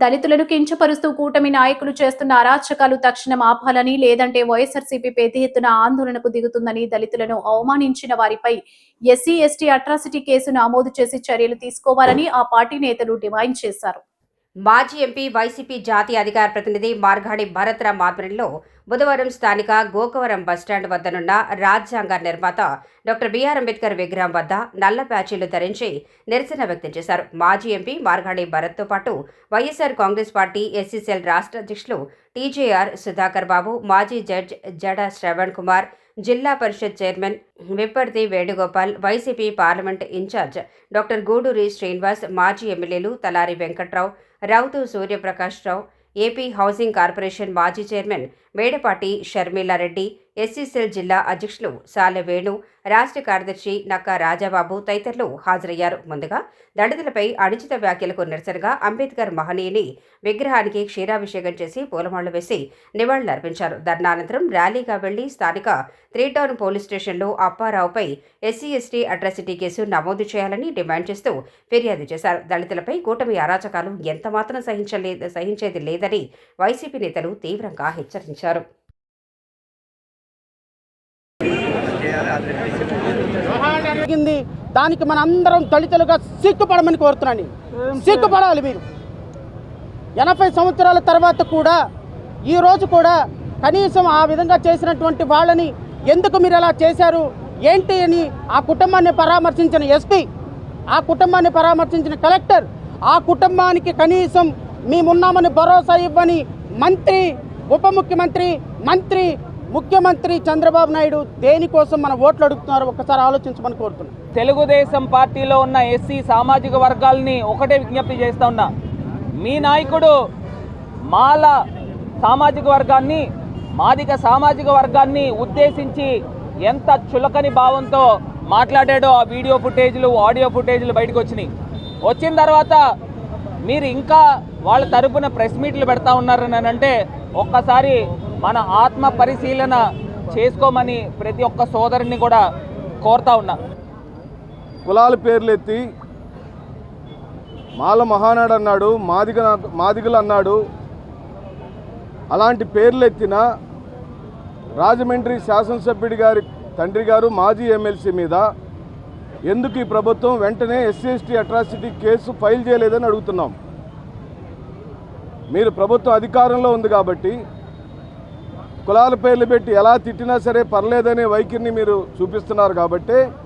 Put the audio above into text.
దళితులను కించపరుస్తూ కూటమి నాయకులు చేస్తున్న అరాచకాలు తక్షణం ఆపాలని, లేదంటే వైఎస్ఆర్సీపీ పెద్ద ఎత్తున ఆందోళనకు దిగుతుందని, దళితులను అవమానించిన వారిపై ఎస్సీ ఎస్టీ అట్రాసిటీ కేసు నమోదు చేసి చర్యలు తీసుకోవాలని ఆ పార్టీ నేతలు డిమాండ్ చేశారు. మాజీ ఎంపీ వైసీపీ జాతీయ అధికార ప్రతినిధి మార్గాడి భరత్రామ్ ఆధ్వర్యంలో బుధవారం స్థానిక గోకవరం బస్టాండ్ వద్దనున్న రాజ్యాంగ నిర్మాత డాక్టర్ బిఆర్ అంబేద్కర్ విగ్రహం వద్ద నల్ల ప్యాచీలు ధరించి నిరసన వ్యక్తం చేశారు. మాజీ ఎంపీ మార్గాడి భరత్తో పాటు YSR Congress party SC cell రాష్ట్ర అధ్యక్షులు టీజేఆర్ సుధాకర్ బాబు, మాజీ జడ్జ్ జడ Shravan Kumar, Zilla Parishad chairman Vipparthi Venugopal, YCP parliament incharge doctor Gooduri Srinivas, మాజీ ఎమ్మెల్యేలు Talari Venkatrao, Routhu Suryaprakash Rao, AP housing corporation మాజీ chairman Medapati Sharmila Reddy, SC cell జిల్లా అధ్యక్షులు సాలె వేణు, రాష్ట్ర కార్యదర్శి నక్కా రాజాబాబు తదితరులు హాజరయ్యారు. ముందుగా దళితులపై అనుచిత వ్యాఖ్యలకు నిరసనగా అంబేద్కర్ మహనీయుని విగ్రహానికి క్షీరాభిషేకం చేసి పూలమాళ్లు వేసి నివాళులర్పించారు. ధర్నా అనంతరం ర్యాలీగా వెళ్లి స్థానిక 3 టౌన్ పోలీస్ స్టేషన్లో అప్పారావుపై ఎస్సీ ఎస్టీ అట్రాసిటీ కేసు నమోదు చేయాలని డిమాండ్ చేస్తూ ఫిర్యాదు చేశారు. దళితులపై కూటమి అరాచకాలు ఎంతమాత్రం సహించేది లేదని వైసీపీ నేతలు తీవ్రంగా హెచ్చరించారు. దానికి మన అందరం దళితులుగా సిగ్గుపడమని కోరుతున్నాను. సిగ్గుపడాలి. మీరు 80 సంవత్సరాల తర్వాత కూడా ఈరోజు కూడా కనీసం ఆ విధంగా చేసినటువంటి వాళ్ళని ఎందుకు మీరు అలా చేశారు ఏంటి అని ఆ కుటుంబాన్ని పరామర్శించిన ఎస్పీ, ఆ కుటుంబాన్ని పరామర్శించిన కలెక్టర్, ఆ కుటుంబానికి కనీసం మేమున్నామని భరోసా ఇవ్వని మంత్రి, ఉప ముఖ్యమంత్రి, ముఖ్యమంత్రి చంద్రబాబు నాయుడు దేనికోసం మన ఓట్లు అడుగుతున్నారు ఒక్కసారి ఆలోచించమని కోరుతున్నాం. తెలుగుదేశం పార్టీలో ఉన్న ఎస్సీ సామాజిక వర్గాల్ని ఒకటే విజ్ఞప్తి చేస్తా ఉన్నా. మీ నాయకుడు మాల సామాజిక వర్గాన్ని, మాదిగ సామాజిక వర్గాన్ని ఉద్దేశించి ఎంత చులకని భావంతో మాట్లాడాడో ఆ వీడియో ఫుటేజ్లు, ఆడియో ఫుటేజ్లు బయటకు వచ్చిన తర్వాత మీరు ఇంకా వాళ్ళ తరపున ప్రెస్ మీట్లు పెడతా ఉన్నారని అంటే ఒక్కసారి మన ఆత్మ పరిశీలన చేసుకోమని ప్రతి ఒక్క సోదరుని కూడా కోరుతా ఉన్నా. కులాల పేర్లెత్తి మాల మహానాడు అన్నాడు, మాదిగలు అన్నాడు. అలాంటి పేర్లెత్తిన రాజమండ్రి శాసనసభ్యుడి గారి తండ్రి గారు మాజీ ఎమ్మెల్సీ మీద ఎందుకు ఈ ప్రభుత్వం వెంటనే SC ST atrocity case file చేయలేదని అడుగుతున్నాం. మీరు ప్రభుత్వం అధికారంలో ఉంది కాబట్టి కులాల పేర్లు పెట్టి ఎలా తిట్టినా సరే పర్లేదనే వైఖరిని మీరు చూపిస్తున్నారు కాబట్టి